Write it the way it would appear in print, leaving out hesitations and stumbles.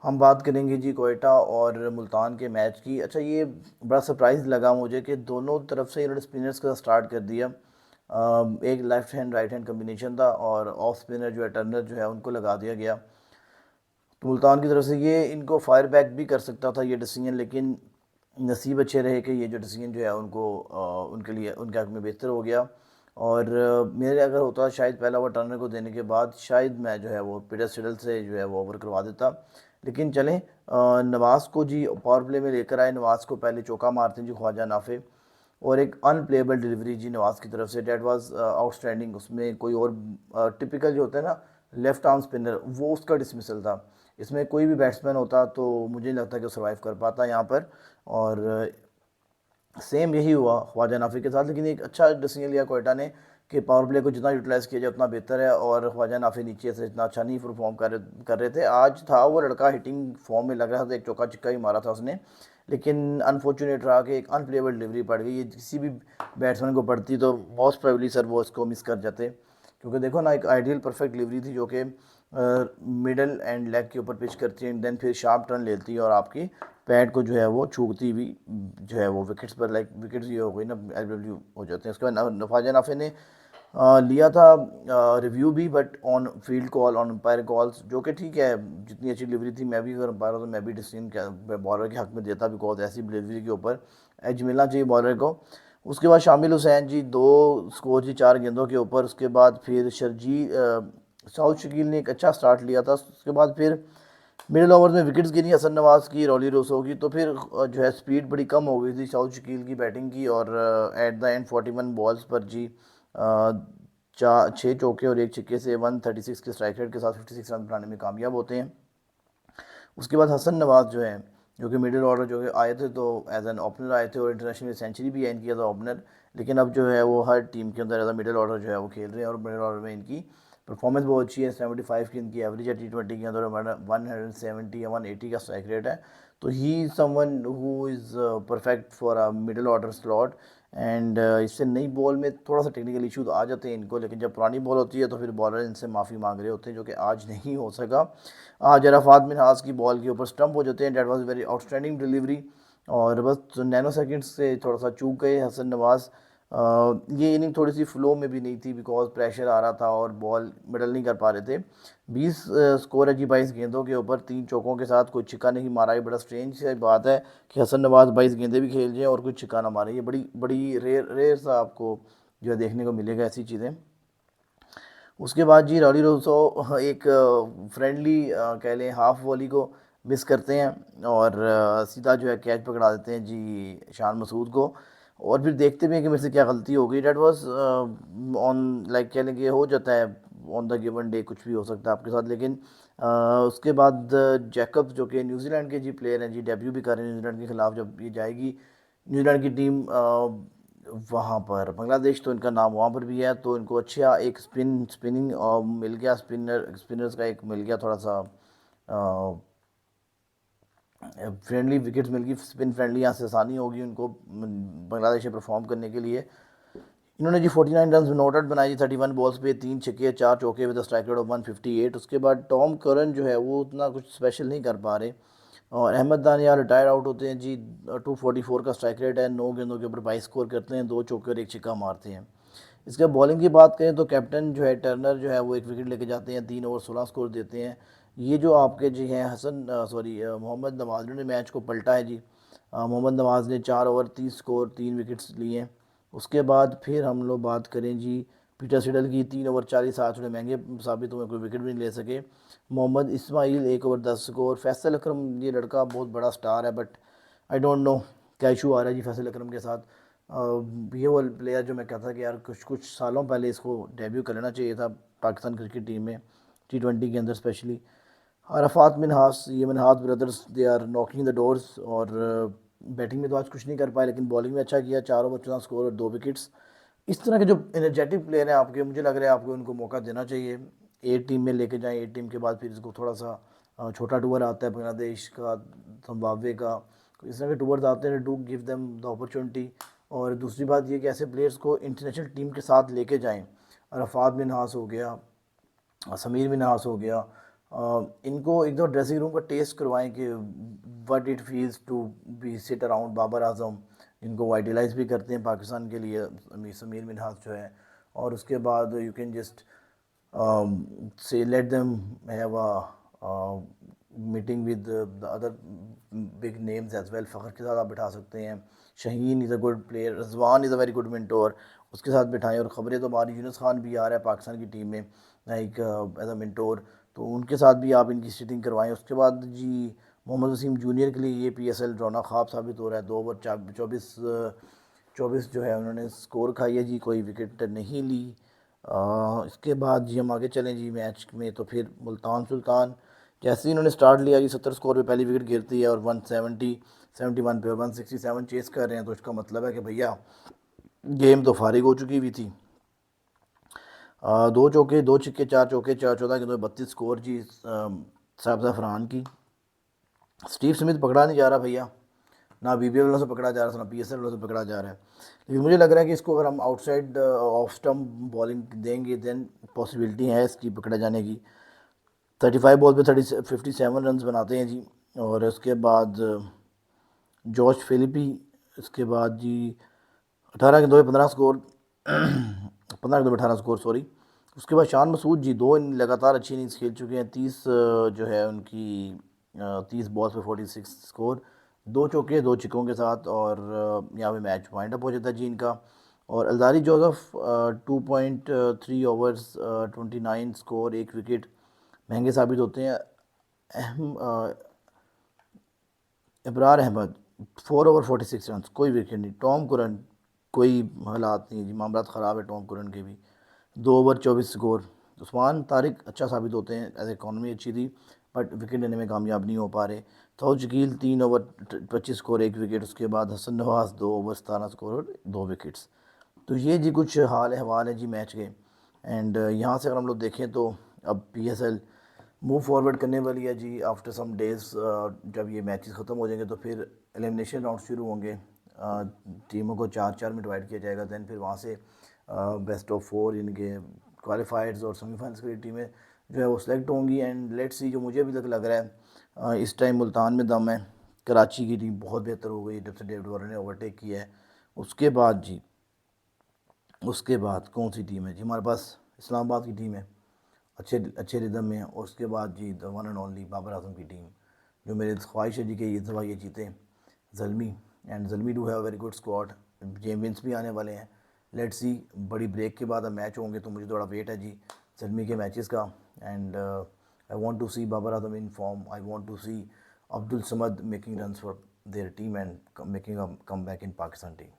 ہم بات کریں گے جی کوئٹہ اور ملتان کے میچ کی. اچھا یہ بڑا سرپرائز لگا مجھے کہ دونوں طرف سے انہوں نے اسپنرز کا سٹارٹ کر دیا. ایک left hand right hand combination تھا اور آف اسپنر جو ہے ٹرنر جو ہے ان کو لگا دیا گیا. تو ملتان کی طرف سے یہ ان کو فائر بیک بھی کر سکتا تھا یہ ڈیسیجن، لیکن نصیب اچھے رہے کہ یہ جو ڈیسیجن جو ہے ان کو ان کے لیے ان کے حق میں بہتر ہو گیا. اور میرے اگر ہوتا شاید پہلا اوور ٹرنر کو دینے کے بعد شاید میں جو ہے وہ پیٹر سیڈل سے جو ہے وہ اوور کروا دیتا. لیکن چلیں نواز کو جی پاور پلے میں لے کر آئے. نواز کو پہلے چوکا مارتے ہیں جی خواجہ نافع، اور ایک ان پلیبل ڈیلیوری جی نواز کی طرف سے، دیٹ واز آؤٹ اسٹینڈنگ. اس میں کوئی اور ٹپیکل جو ہوتا ہے نا لیفٹ آرم اسپنر، وہ اس کا ڈسمسل تھا. اس میں کوئی بھی بیٹسمین ہوتا تو مجھے نہیں لگتا کہ وہ سروائیو کر پاتا یہاں پر. اور سیم یہی ہوا خواجہ نافع کے ساتھ. لیکن ایک اچھا ڈیسیجن لیا کوئٹہ نے کہ پاور پلے کو جتنا یوٹیلائز کیا جائے اتنا بہتر ہے، اور خواجہ نافع نیچے سے اتنا اچھا نہیں پرفارم کر رہے تھے. آج تھا وہ لڑکا ہٹنگ فارم میں لگ رہا تھا، ایک چوکا چکا ہی مارا تھا اس نے، لیکن انفارچونیٹ رہا کہ ایک ان پلیبل ڈلیوری پڑ گئی. یہ کسی بھی بیٹسمین کو پڑتی تو موسٹ پروبیبلی سر وہ اس کو مس کر جاتے، کیونکہ دیکھو نا ایک آئیڈیل پرفیکٹ ڈلیوری تھی جو کہ مڈل اینڈ لیگ کے اوپر پچ کرتی ہے، دین پھر شارپ ٹرن لیتی ہے اور آپ کی پیڈ کو جو ہے وہ چھوکتی ہوئی جو ہے وہ وکٹس پر، لائک وکٹس یہ ہو گئی نا ایل ڈبلیو ہو جاتے ہیں. اس کے بعد خواجہ نافع نے لیا تھا ریویو بھی، but on field call on umpire calls, جو کہ ٹھیک ہے. جتنی اچھی ڈلیوری تھی، میں بھی اگر امپائر ہوں تو میں بھی ڈیسیجن بالر کے حق میں دیتا، بیکاز ایسی ڈلیوری کے اوپر ایج ملنا چاہیے بالر کو. اس کے بعد شامل حسین جی 2 سکور جی 4 گیندوں کے اوپر. اس کے بعد پھر ساؤتھ شکیل نے ایک اچھا سٹارٹ لیا تھا. اس کے بعد پھر مڈل اوور میں وکٹس گری حسن نواز کی، رولی روسو کی، تو پھر جو ہے سپیڈ بڑی کم ہو گئی تھی ساؤتھ شکیل کی بیٹنگ کی. اور ایٹ دا اینڈ 41 بالز پر جی 6 چوکے اور 1 چھکے سے 136 کے اسٹرائک ریٹ کے ساتھ 56 رن بنانے میں کامیاب ہوتے ہیں. اس کے بعد حسن نواز جو ہے جو کہ مڈل آرڈر جو کہ آئے تھے تو ایز این اوپنر آئے تھے، اور انٹرنیشنل میں سینچری بھی اینڈ کیا تھا اوپنر. لیکن اب جو ہے وہ ہر ٹیم کے اندر ایز اے مڈل آرڈر جو ہے وہ کھیل رہے ہیں، اور مڈل آرڈر میں ان کی پرفارمنس بہت اچھی ہے. 75 کی ان کی ایوریج ہے T20 کے اندر، 170 یا 180 کا اسٹرائک ریٹ ہے. تو he someone who is perfect for a middle order slot. And اس سے نئی بال میں تھوڑا سا ٹیکنیکل ایشوز آ جاتے ہیں ان کو، لیکن جب پرانی بال ہوتی ہے تو پھر بالر ان سے معافی مانگ رہے ہوتے ہیں، جو کہ آج نہیں ہو سکا. آج عرفات منہاس کی بال کے اوپر سٹمپ ہو جاتے ہیں. That was very out standing delivery, اور بس نینو سیکنڈ سے تھوڑا سا چوک گئے حسن نواز. یہ اننگ تھوڑی سی فلو میں بھی نہیں تھی، بیکاز پریشر آ رہا تھا اور بال مڈل نہیں کر پا رہے تھے. 20 سکور ہے جی 22 گیندوں کے اوپر، 3 چوکوں کے ساتھ، کوئی چھکا نہیں مارا. یہ بڑا سٹرینج سی بات ہے کہ حسن نواز 22 گیندیں بھی کھیل جائیں اور کوئی چھکا نہ مارے. یہ بڑی ریئر سا آپ کو جو ہے دیکھنے کو ملے گا ایسی چیزیں. اس کے بعد جی رولی روسو ایک فرینڈلی کہہ لیں ہاف والی کو مس کرتے ہیں، اور سیدھا جو ہے کیچ پکڑا دیتے ہیں جی شان مسعود کو. اور پھر دیکھتے بھی ہیں کہ میرے سے کیا غلطی ہو گئی. دیٹ واز آن لائک کہہ لیں کہ ہو جاتا ہے آن دا گیون ڈے، کچھ بھی ہو سکتا ہے آپ کے ساتھ. لیکن اس کے بعد جیکب جو کہ نیوزی لینڈ کے جی پلیئر ہیں جی، ڈیبیو بھی کر رہے ہیں نیوزی لینڈ کے خلاف. جب یہ جائے گی نیوزی لینڈ کی ٹیم وہاں پر بنگلہ دیش، تو ان کا نام وہاں پر بھی ہے. تو ان کو اچھا ایک اسپننگ مل گیا، اسپنرز کا ایک مل گیا تھوڑا سا فرینڈلی وکٹس مل گئی، اسپن فرینڈلی. یہاں سے آسانی ہوگی ان کو بنگلہ دیش سے پرفارم کرنے کے لیے. انہوں نے جی 49 رنز ناٹ آؤٹ بنائی جی 31 بالز پہ، 3 چھکے 4 چوکے ود اسٹرائک ریٹ آف 158. اس کے بعد ٹام کرن جو ہے وہ اتنا کچھ اسپیشل نہیں کر پا رہے، اور احمد دانیال ریٹائر آؤٹ ہوتے ہیں جی. 244 کا اسٹرائک ریٹ ہے، 9 گیندوں کے اوپر 22 سکور کرتے ہیں، 2 چوکے اور 1 چھکا مارتے ہیں. اس کے بالنگ کی بات کریں تو کیپٹن جو ہے ٹرنر جو ہے وہ 1 وکٹ لے کے جاتے ہیں، 3 اوور 16 سکور دیتے ہیں. یہ جو آپ کے جی ہیں محمد نواز نے میچ کو پلٹا ہے جی. محمد نواز نے 4 اوور 30 سکور 3 وکٹس لیے ہیں. اس کے بعد پھر ہم لوگ بات کریں جی پیٹر سیڈل کی، 3 اوور 40 آج تھوڑے مہنگے ثابت ہوئے، کوئی وکٹ بھی نہیں لے سکے. محمد اسماعیل 1 اوور 10 سکور. فیصل اکرم یہ لڑکا بہت بڑا سٹار ہے، بٹ آئی ڈونٹ نو کیا ایشو آ رہا ہے جی فیصل اکرم کے ساتھ. یہ وہ پلیئر جو میں کہتا کہ یار کچھ سالوں پہلے اس کو ڈیبیو کر لینا چاہیے تھا پاکستان کرکٹ ٹیم میں، T20 کے اندر اسپیشلی. عرفات منہاس، یہ Minhas brothers, they are knocking the doors. اور بیٹنگ میں تو آج کچھ نہیں کر پائے، لیکن بالنگ میں اچھا کیا، 4 اوور 14 سکور اور 2 وکٹس. اس طرح کے جو انرجیٹک پلیئر ہیں آپ کے، مجھے لگ رہا ہے آپ کو ان کو موقع دینا چاہیے. 8 ٹیم میں لے کے جائیں، 8 ٹیم کے بعد پھر اس کو تھوڑا سا چھوٹا ٹور آتا ہے بنگلہ دیش کا، زمبابوے کا، اس طرح کے ٹورز آتے ہیں. Do give them the opportunity. اور دوسری بات یہ کہ ایسے پلیئرز کو انٹرنیشنل ٹیم کے ساتھ لے کے جائیں. عرفات منہاس ہو گیا، سمیر منہاس ہو گیا، ان کو ایک دو ڈریسنگ روم کا ٹیسٹ کروائیں کہ what it feels to be sit around Babar Azam, ان کو وائٹلائز بھی کرتے ہیں پاکستان کے لیے سمیر منہاس جو ہے. اور اس کے بعد you can just say let them have a meeting with the other big names as well. فخر کے ساتھ آپ بٹھا سکتے ہیں، Shaheen is a good player, Rizwan is a very good mentor, اس کے ساتھ بٹھائیں. اور خبریں تو ہماری یونس خان بھی آ رہا ہے پاکستان کی ٹیم میں لائک ایز اے منٹور، تو ان کے ساتھ بھی آپ ان کی سیٹنگ کروائیں. اس کے بعد جی محمد وسیم جونیئر کے لیے یہ پی ایس ایل رونا خواب ثابت ہو رہا ہے. 2 اوور 24 جو ہے انہوں نے سکور کھائی ہے جی، کوئی وکٹ نہیں لی. اس کے بعد جی ہم آگے چلیں جی میچ میں، تو پھر ملتان سلطان جیسے ہی انہوں نے سٹارٹ لیا جی 70 سکور پہ پہلی وکٹ گرتی ہے اور 171 پہ اور 167 چیس کر رہے ہیں، تو اس کا مطلب ہے کہ بھیا گیم تو فارغ ہو چکی ہوئی تھی. 2 چوکے 2 چھکے 4 چوکے 4 14 کے 32 سکور جی صاحب فرحان کی. اسٹیو سمتھ پکڑا نہیں جا رہا بھیا، نہ بی بی ایل والوں سے پکڑا جا رہا ہے نہ پی ایس ایل والوں سے پکڑا جا رہا ہے. لیکن مجھے لگ رہا ہے کہ اس کو اگر ہم outside off stump bowling دیں گے دین پاسبلٹی ہے اس کی پکڑے جانے کی. 35 بال پہ 57 رنز بناتے ہیں جی. اور اس کے بعد جوش فلپی، اس کے بعد جی 18 کے 2 15 سکور 15 کے 2 18 سکور سوری. اس کے بعد شان مسعود جی 2 لگاتار اچھی اننگز کھیل چکے ہیں، 30 جو ہے ان کی 30 بالز پہ 46 سکور، 2 چوکے 2 چھکوں کے ساتھ. اور یہاں پہ میچ وائنڈ اپ ہو جاتا ہے جی ان کا. اور الزاری جوزف 2.3 اوورز 29 سکور 1 وکٹ مہنگے ثابت ہوتے ہیں. ابرار احمد 4 اوور 46 رنز کوئی وکٹ نہیں. ٹام کرن کوئی حالات نہیں جی، معاملات خراب ہے ٹام کرن کے بھی، 2 اوور 24 سکور. عثمان طارق اچھا ثابت ہوتے ہیں، ایز اکانومی اچھی تھی بٹ وکٹ لینے میں کامیاب نہیں ہو پا رہے. تھاؤ شکیل 3 اوور 25 سکور 1 وکٹ. اس کے بعد حسن نواز 2 اوور 17 سکور اور 2 وکٹس. تو یہ جی کچھ حال احوال ہے جی میچ کے. اینڈ یہاں سے اگر ہم لوگ دیکھیں تو اب P S L move forward کرنے والی ہے جی آفٹر سم ڈیز. جب یہ میچز ختم ہو جائیں گے تو پھر ایلیمنیشن راؤنڈ شروع ہوں گے، ٹیموں کو 4 میں ڈیوائڈ کیا جائے گا. دین پھر وہاں سے بیسٹ آف 4 ان کے کوالیفائرز اور سیمی فائنلس کے لیے ٹیمیں جو ہے وہ سلیکٹ ہوں گی. اینڈ لیٹ سی، جو مجھے ابھی تک لگ رہا ہے اس ٹائم ملتان میں دم ہے. کراچی کی ٹیم بہت بہتر ہو گئی جب سے ڈیوڈ وارنر نے اوورٹیک کیا ہے. اس کے بعد جی اس کے بعد کون سی ٹیم ہے جی؟ ہمارے پاس اسلام آباد کی ٹیم ہے اچھے ردم میں. اور اس کے بعد جی the one and only Babar Azam کی ٹیم، جو میری خواہش ہے جی کہ یہ دفعہ یہ جیتے Zalmi. And Zalmi do have very good squad, champions بھی آنے والے ہیں. لیٹ سی، بڑی بریک کے بعد اب میچ ہوں گے تو مجھے تھوڑا ویٹ ہے جی زلمی کے میچز کا. And I want to see Babar Azam in form. I want to see Abdul Samad making runs for their team and making a comeback in Pakistan team.